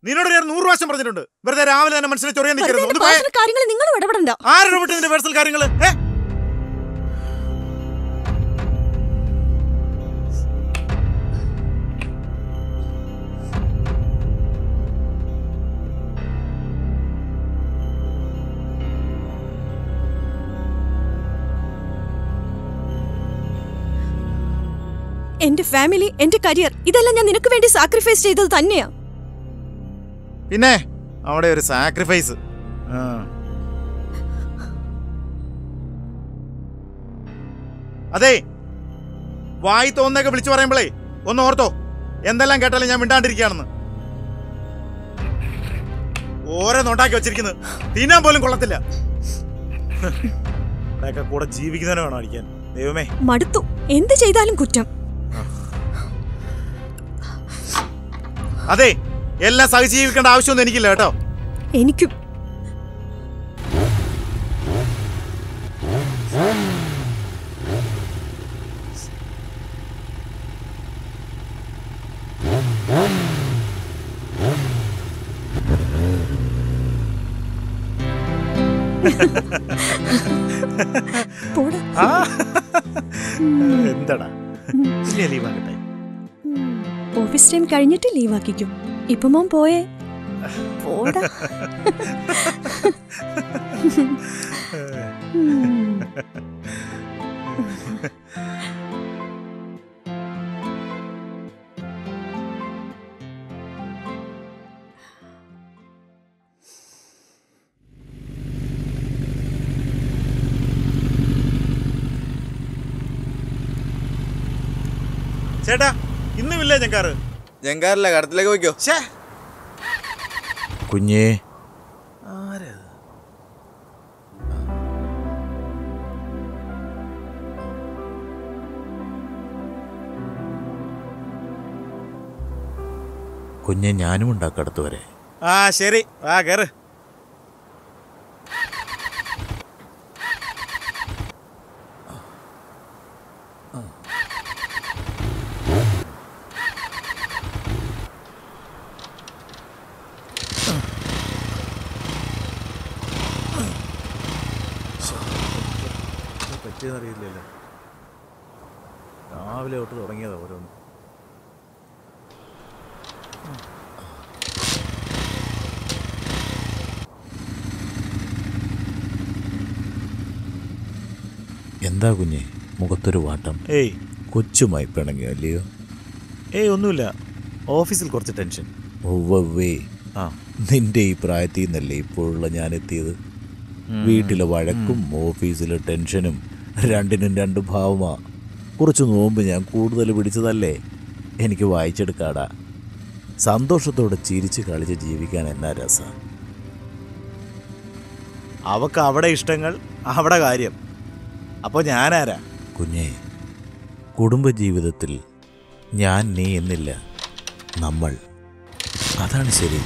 നിന്നോട് ഞാൻ 100 പ്രാവശ്യം പറഞ്ഞിട്ടുണ്ട്. വെറുതെ രാവിലെ തന്നെ മനസ്സിനെ ചൊറിയാൻ നിൽക്കരുത്. ആരുടെ നിന്റെ പേഴ്സണൽ കാര്യങ്ങൾ? എന്റെ ഫാമിലി, എന്റെ കരിയർ, ഇതെല്ലാം ഞാൻ നിനക്ക് വേണ്ടി സാക്രിഫൈസ് ചെയ്തത് തന്നെയാ. പിന്നെ അവിടെ ഒരു സാക്രിഫൈസ്. അതെ, വായി തോന്നൊക്കെ വിളിച്ചു പറയുമ്പോഴേ ഒന്ന് ഓർത്തോ, എന്തെല്ലാം കേട്ടാലും ഞാൻ മിണ്ടാണ്ടിരിക്കുകയാണെന്ന്. ഓരോന്നുണ്ടാക്കി വെച്ചിരിക്കുന്നത് തിന്നാൻ പോലും കൊള്ളത്തില്ല. കൂടെ ജീവിക്കുന്നതിനെ വേണം അടിക്കാൻ. ദൈവമേ, മടുത്തു. എന്ത് ചെയ്താലും കുറ്റം. അതെ, എല്ലാം സഹജീവിക്കേണ്ട ആവശ്യമൊന്നും എനിക്കില്ല കേട്ടോ. എനിക്കും. എന്താടാ ലീവാക്കട്ടെ? ഓഫീസ് ടൈം കഴിഞ്ഞിട്ട് ലീവാക്കിക്കും. ഇപ്പൊ മോൻ പോയേ. പോടാ. ചേട്ടാ, ഇന്നുമില്ലേ ജങ്കാറ്? ജങ്കാറില്ല, കടത്തിലേക്ക് പോയിക്കോ. കുഞ്ഞേ, കുഞ്ഞെ ഞാനും ഉണ്ടാക്കടുത്ത് വരെ. ആ ശരി, ആ കേറ്. പറ്റിയെന്നറിയില്ലല്ലോ, രാവിലെ തൊട്ട് തുടങ്ങിയതാ ഓരോന്ന്. എന്താ കുഞ്ഞെ മുഖത്തൊരു വാട്ടം? ഏയ്, കൊച്ചുമായി പിണങ്ങിയോ അല്ലയോ? ഏയ് ഒന്നുമില്ല, ഓഫീസിൽ കുറച്ച് ടെൻഷൻ. ഒവ്വേ, ആ നിന്റെ ഈ പ്രായത്തിൽ നിന്നല്ലേ ഇപ്പോഴുള്ള ഞാൻ എത്തിയത്. വീട്ടിലെ വഴക്കും ഓഫീസിലെ ടെൻഷനും രണ്ടിനും രണ്ട് ഭാവമാ. കുറച്ച് നോമ്പ് ഞാൻ കൂടുതൽ പിടിച്ചതല്ലേ. എനിക്ക് വായിച്ചെടുക്കാടാ. സന്തോഷത്തോടെ ചിരിച്ച് കളിച്ച് ജീവിക്കാൻ എന്നാ രസം. അവക്ക് അവിടെ ഇഷ്ടങ്ങൾ, അവിടെ കാര്യം. അപ്പോൾ ഞാനാരാ? കുഞ്ഞേ, കുടുംബജീവിതത്തിൽ ഞാൻ നീ എന്നില്ല, നമ്മൾ. അതാണ് ശരി.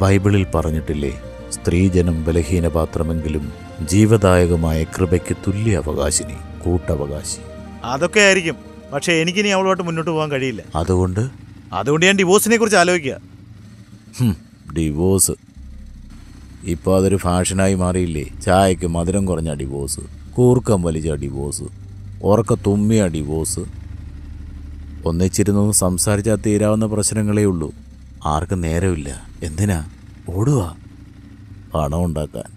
ബൈബിളിൽ പറഞ്ഞിട്ടില്ലേ, സ്ത്രീജനം ബലഹീനപാത്രമെങ്കിലും ജീവദായകമായ കൃപയ്ക്ക് തുല്യ അവകാശിനി, കൂട്ടവകാശി. അതൊക്കെ ആയിരിക്കും, പക്ഷെ എനിക്കിനി അവളുമായിട്ട് മുന്നോട്ട് പോകാൻ കഴിയില്ല. അതുകൊണ്ട് ഞാൻ ഡിവോഴ്സിനെ കുറിച്ച് ആലോചിക്കുക. ഡിവോഴ്സ് ഇപ്പോൾ അതൊരു ഫാഷനായി മാറിയില്ലേ. ചായക്ക് മധുരം കുറഞ്ഞ ഡിവോഴ്സ്, കൂർക്കം വലിച്ച ഡിവോഴ്സ്, ഉറക്ക തുമ്മിയ ഡിവോഴ്സ്. ഒന്നിച്ചിരുന്നൊന്ന് സംസാരിച്ചാൽ തീരാവുന്ന പ്രശ്നങ്ങളേ ഉള്ളൂ. ആർക്കും നേരമില്ല. എന്തിനാ ഓടുക? പണം ഉണ്ടാക്കാൻ.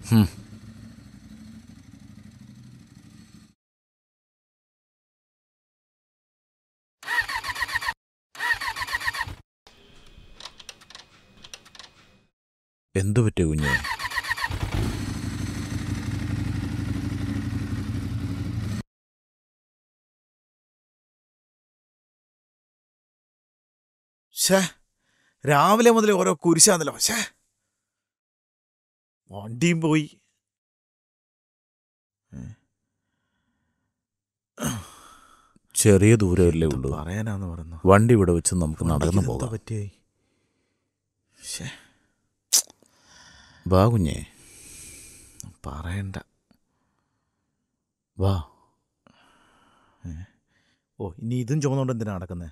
എന്തു പറ്റിയ കുഞ്ഞെ? രാവിലെ മുതൽ ഓരോ കുരിശാന്നല്ലോ. വണ്ടിയും പോയി. ചെറിയ ദൂരമല്ലേ ഉള്ളൂ. പറയാനാന്ന് പറഞ്ഞു. വണ്ടി ഇവിടെ വെച്ച് നമുക്ക് നടന്നു പോകാം. പറ്റിയായി. വാ കുഞ്ഞേ, പറയണ്ട. വാ. ഓ, ഇനി ഇതും ചുമന്നുകൊണ്ട് എന്തിനാ നടക്കുന്നത്?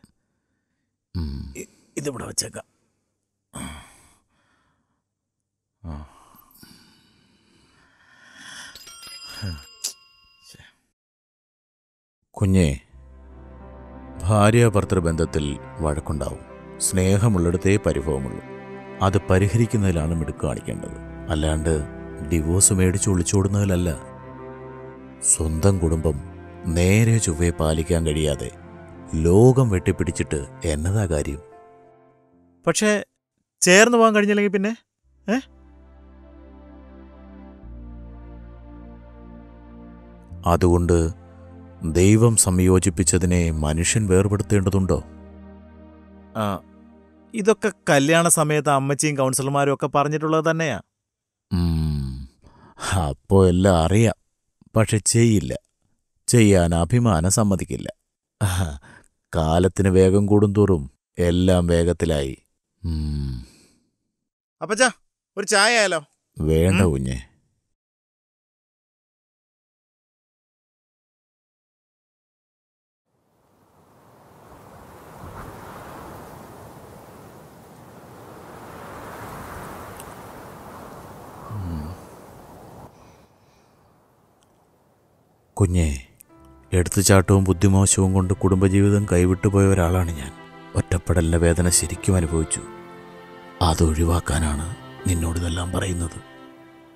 ഇതിവിടെ വച്ചേക്കാം. കുഞ്ഞേ, ഭാര്യ ഭർത്തൃബന്ധത്തിൽ വഴക്കുണ്ടാവും. സ്നേഹമുള്ളിടത്തേ പരിഭവമുള്ളൂ. അത് പരിഹരിക്കുന്നതിലാണ് മിടുക്ക് കാണിക്കേണ്ടത്, അല്ലാണ്ട് ഡിവോഴ്സ് മേടിച്ച് ഒളിച്ചോടുന്നതിലല്ല. സ്വന്തം കുടുംബം നേരെ ചൊവ്വേ പാലിക്കാൻ കഴിയാതെ ലോകം വെട്ടിപ്പിടിച്ചിട്ട് എന്നതാ കാര്യം? പക്ഷേ ചേർന്ന് പോകാൻ കഴിഞ്ഞില്ലെങ്കിൽ പിന്നെ അതുകൊണ്ട് ദൈവം സംയോജിപ്പിച്ചതിനെ മനുഷ്യൻ വേർപെടുത്തേണ്ടതുണ്ടോ? ഇതൊക്കെ കല്യാണ സമയത്ത് അമ്മച്ചിയും കൗൺസിലർമാരും ഒക്കെ പറഞ്ഞിട്ടുള്ളത് തന്നെയാ. അപ്പോ എല്ലാം അറിയാം, പക്ഷെ ചെയ്യില്ല. ചെയ്യാൻ അഭിമാനം സമ്മതിക്കില്ല. കാലത്തിന് വേഗം കൂടുന്തോറും എല്ലാം വേഗത്തിലായി. അപ്പച്ചാ, ഒരു ചായ ആയാലോ? വേണ്ട കുഞ്ഞെ. കുഞ്ഞെ, എടുത്തുചാട്ടവും ബുദ്ധിമോശവും കൊണ്ട് കുടുംബജീവിതം കൈവിട്ടുപോയ ഒരാളാണ് ഞാൻ. ഒറ്റപ്പെടലിൻ്റെ വേദന ശരിക്കും അനുഭവിച്ചു. അതൊഴിവാക്കാനാണ് നിന്നോടിതെല്ലാം പറയുന്നത്.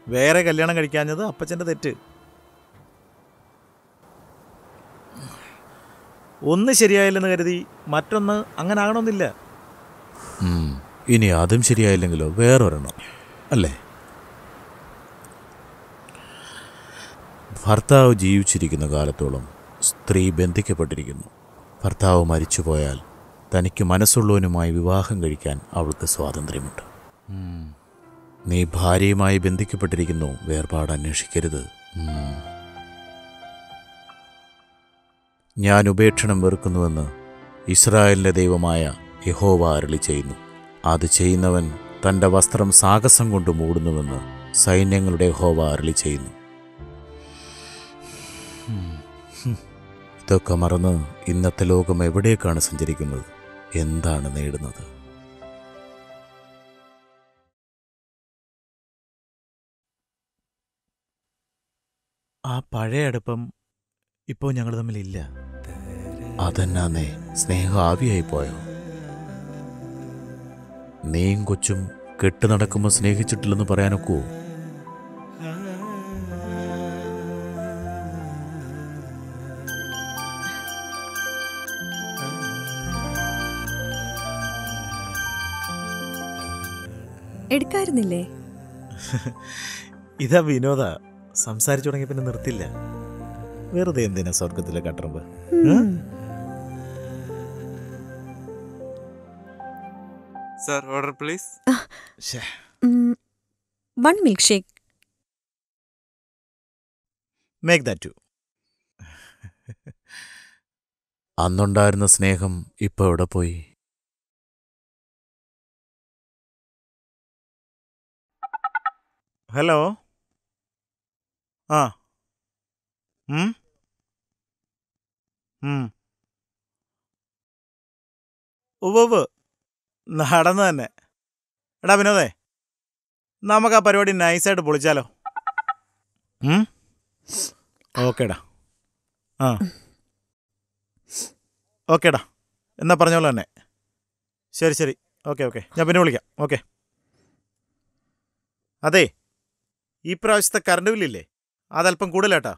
വേറെ കല്യാണം കഴിക്കാഞ്ഞത് അപ്പച്ചൻ്റെ തെറ്റ്. ഒന്ന് ശരിയായില്ലെന്ന് കരുതി മറ്റൊന്ന് അങ്ങനെ ആകണമെന്നില്ല. ഇനി അതും ശരിയായില്ലെങ്കിലോ വേറൊരെണ്ണം, അല്ലേ? ഭർത്താവ് ജീവിച്ചിരിക്കുന്ന കാലത്തോളം സ്ത്രീ ബന്ധിക്കപ്പെട്ടിരിക്കുന്നു. ഭർത്താവ് മരിച്ചുപോയാൽ തനിക്ക് മനസ്സുള്ളവനുമായി വിവാഹം കഴിക്കാൻ അവൾക്ക് സ്വാതന്ത്ര്യമുണ്ട്. നീ ഭാര്യയുമായി ബന്ധിക്കപ്പെട്ടിരിക്കുന്നു, വേർപാട് അന്വേഷിക്കരുത്. ഞാൻ ഉപേക്ഷണം വെറുക്കുന്നുവെന്ന് ഇസ്രായേലിൻ്റെ ദൈവമായ യഹോവ അരുളി ചെയ്യുന്നു. അത് ചെയ്യുന്നവൻ തൻ്റെ വസ്ത്രം സാഹസം കൊണ്ട് മൂടുന്നുവെന്ന് സൈന്യങ്ങളുടെ യഹോവ അരുളി ചെയ്യുന്നു. ഇതൊക്കെ മറന്ന് ഇന്നത്തെ ലോകം എവിടേക്കാണ് സഞ്ചരിക്കുന്നത്? എന്താണ് നേടുന്നത്? ആ പഴയ അടുപ്പം ഇപ്പോൾ ഞങ്ങൾ തമ്മിലില്ല. അതെന്നാന്നേ, സ്നേഹം ആവിയായി പോയോ? നീയും കൊച്ചും കെട്ടു നടക്കുമ്പോൾ സ്നേഹിച്ചിട്ടില്ലെന്ന് പറയാനൊക്കുവോ? എടുക്കായിരുന്നില്ലേ? ഇതാ വിനോദ, സംസാരിച്ചു തുടങ്ങി പിന്നെ നിർത്തില്ല. വെറുതെ എന്തിനാ സ്വർഗത്തിലെ കട്ടറമ്പ്? Sir, order please. 1 milk shake. Make that 2. അന്നുണ്ടായിരുന്ന സ്നേഹം ഇപ്പൊ എവിടെ പോയി? ഹലോ. ഉവ്വ് നടന്നു തന്നെ. എടാ വിനോദേ, നമുക്ക് ആ പരിപാടി നൈസായിട്ട് പൊളിച്ചാലോ? ഓക്കേടാ. ഓക്കേടാ, എന്നാ പറഞ്ഞോളൂ തന്നെ. ശരി. ഓക്കെ, ഞാൻ പിന്നെ വിളിക്കാം. ഓക്കെ. അതെ, ഈ പ്രാവശ്യത്തെ കറണ്ട് ബില്ലില്ലേ, അതല്പം കൂടുതലേട്ടാ.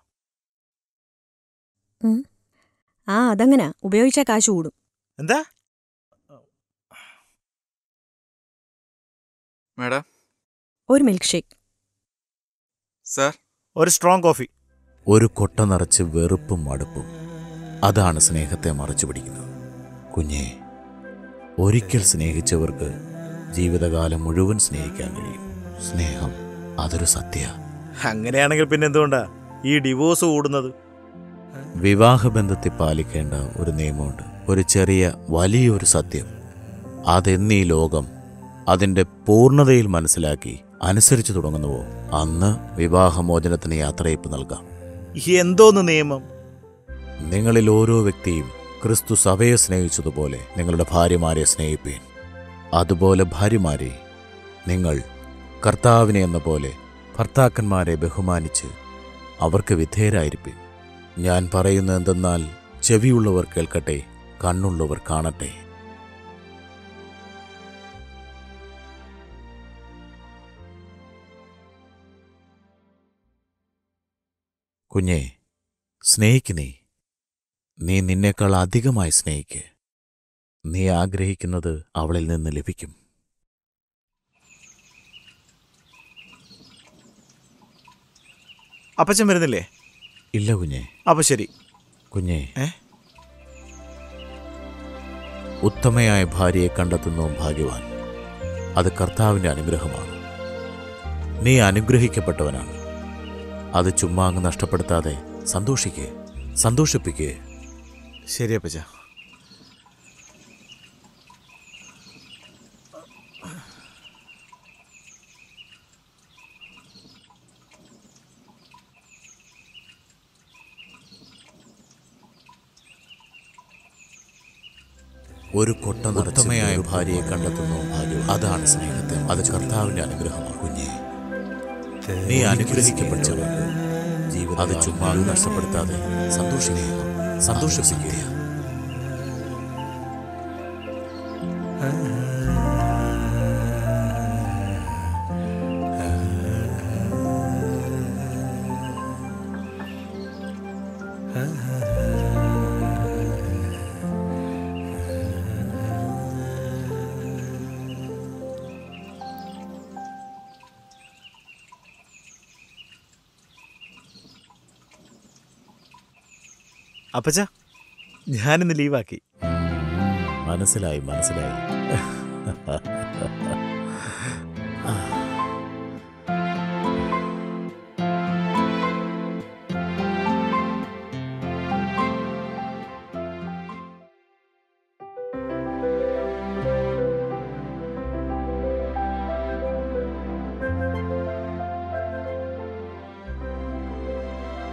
അതങ്ങനെ ഉപയോഗിച്ചാൽ കാശ് കൂടും. എന്താ? Madam, 1 milk shake. സർ, ഒരു സ്ട്രോങ് കോഫി. ഒരു കൊട്ട നിറച്ച് വെറുപ്പും മടുപ്പും, അതാണ് സ്നേഹത്തെ മറച്ചു പിടിക്കുന്നത്. കുഞ്ഞേ, ഒരിക്കൽ സ്നേഹിച്ചവർക്ക് ജീവിതകാലം മുഴുവൻ സ്നേഹിക്കാൻ കഴിയും. സ്നേഹം അതൊരു സത്യ. അങ്ങനെയാണെങ്കിൽ പിന്നെ എന്തുകൊണ്ടാ ഈ ഡിവോഴ്സ് കൂടുന്നത്? വിവാഹബന്ധത്തിൽ പാലിക്കേണ്ട ഒരു നിയമമുണ്ട്, ഒരു ചെറിയ വലിയൊരു സത്യം. അതെന്നീ ലോകം അതിൻ്റെ പൂർണ്ണതയിൽ മനസ്സിലാക്കി അനുസരിച്ചു തുടങ്ങുന്നുവോ അന്ന് വിവാഹമോചനത്തിന് യാത്രയപ്പ് നൽകാം. എന്തോന്ന് നിയമം? നിങ്ങളിൽ ഓരോ വ്യക്തിയും ക്രിസ്തു സഭയെ സ്നേഹിച്ചതുപോലെ നിങ്ങളുടെ ഭാര്യമാരെ സ്നേഹിപ്പീൻ. അതുപോലെ ഭാര്യമാരെ നിങ്ങൾ കർത്താവിനെ എന്ന പോലെ ഭർത്താക്കന്മാരെ ബഹുമാനിച്ച് അവർക്ക് വിധേയരായിരിപ്പീൻ. ഞാൻ പറയുന്നത് എന്തെന്നാൽ ചെവിയുള്ളവർ കേൾക്കട്ടെ, കണ്ണുള്ളവർ കാണട്ടെ. കുഞ്ഞേ, സ്നേഹിക്കുന്നേ. നീ നിന്നേക്കാൾ അധികമായി സ്നേഹിക്ക്. നീ ആഗ്രഹിക്കുന്നത് അവളിൽ നിന്ന് ലഭിക്കും. അപ്പച്ചൻ വരുന്നില്ലേ? ഇല്ല കുഞ്ഞേ. അപ്പൊ ശരി കുഞ്ഞേ, ഉത്തമയായ ഭാര്യയെ കണ്ടെത്തുന്നതും ഭാഗ്യവാൻ. അത് കർത്താവിൻ്റെ അനുഗ്രഹമാണ്. നീ അനുഗ്രഹിക്കപ്പെട്ടവനാണ്. അത് ചുമ്മാ അങ്ങ് നഷ്ടപ്പെടുത്താതെ സന്തോഷിപ്പിക്കേ. ശരി അപ്പച്ച. ഒരു കൊട്ട ഉത്തമയായ ഭാര്യയെ കണ്ടെത്തുന്നു ഭാഗ്യം. അതാണ് സ്നേഹത്തെ. അത് കർത്താവിൻ്റെ അനുഗ്രഹമാണ്. കുഞ്ഞേ, നീ അനുഗ്രഹിക്കപ്പെട്ടവർക്ക് ജീവിതം അത് ചുമ്മാ നഷ്ടപ്പെടുത്താതെ സന്തോഷിപ്പിക്കുക. അപ്പച്ച, ഞാനിന്ന് ലീവാക്കി. മനസ്സിലായി.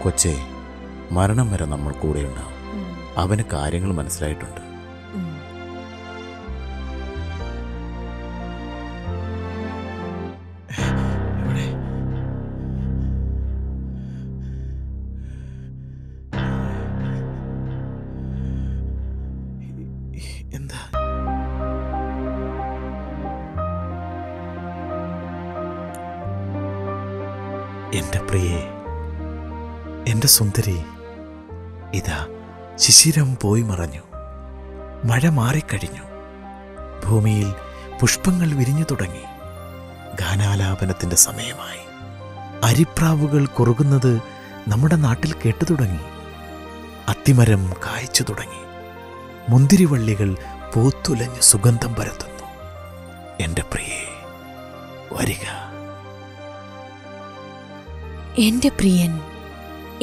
കൊച്ചേ, മരണം വരെ നമ്മൾ കൂടെയുണ്ടാവും. അവന് കാര്യങ്ങൾ മനസ്സിലായിട്ടുണ്ട്. എന്താ? എന്റെ പ്രിയേ, എന്റെ സുന്ദരി, ഇതാ ശിശിരം പോയി മറഞ്ഞു. മഴ മാറിക്കഴിഞ്ഞു. ഭൂമിയിൽ പുഷ്പങ്ങൾ വിരിഞ്ഞു തുടങ്ങി. ഗാനാലാപനത്തിന്റെ സമയമായി. അരിപ്രാവുകൾ കുറുകുന്നത് നമ്മുടെ നാട്ടിൽ കേട്ടു തുടങ്ങി. അത്തിമരം കായ്ച്ചു തുടങ്ങി. മുന്തിരിവള്ളികൾ പൂത്തുലഞ്ഞ് സുഗന്ധം പരത്തുന്നു. എന്റെ പ്രിയേ, വരിക. എന്റെ പ്രിയൻ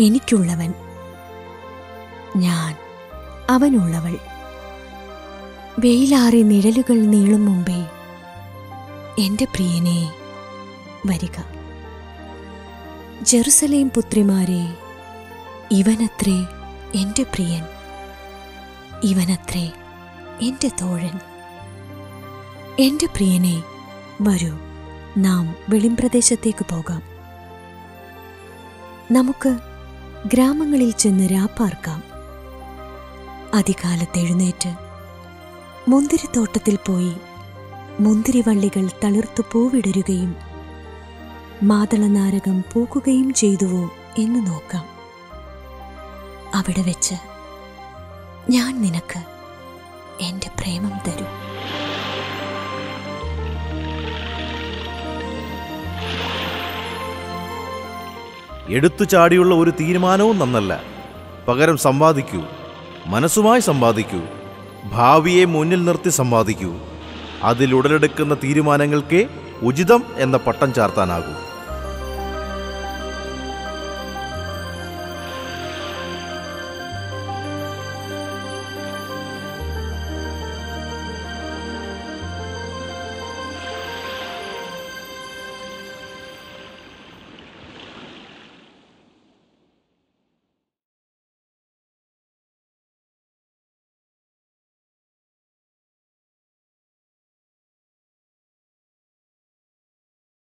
എനിക്കുള്ളവൻ, ഞാൻ അവനുള്ളവൾ. വെയിലാറി നിഴലുകൾ നീളും മുമ്പേ എന്റെ പ്രിയനെ വരിക. ജെറുസലേം പുത്രിമാരെ, ഇവനത്രേ എന്റെ പ്രിയൻ, ഇവനത്രേ എന്റെ തോഴൻ. എന്റെ പ്രിയനെ വരൂ, നാം വെളിമ്പ്രദേശത്തേക്ക് പോകാം. നമുക്ക് ഗ്രാമങ്ങളിൽ ചെന്ന് രാപ്പാർക്കാം. അതികാലത്ത് എഴുന്നേറ്റ് മുന്തിരിത്തോട്ടത്തിൽ പോയി മുന്തിരിവള്ളികൾ തളിർത്തു പൂവിടരുകയും മാതളനാരകം പൂക്കുകയും ചെയ്തുവോ എന്ന് നോക്കാം. അവിടെ വെച്ച് ഞാൻ നിനക്ക് എന്റെ പ്രേമം തരും. എടുത്തു ചാടിയുള്ള ഒരു തീരുമാനവും നന്നല്ല. പകരം സമ്പാദിക്കൂ, മനസ്സുമായി സമ്പാദിക്കൂ, ഭാവിയെ മുന്നിൽ നിർത്തി സമ്പാദിക്കൂ. അതിലുടലെടുക്കുന്ന തീരുമാനങ്ങൾക്കേ ഉചിതം എന്ന പട്ടം ചാർത്താനാകൂ.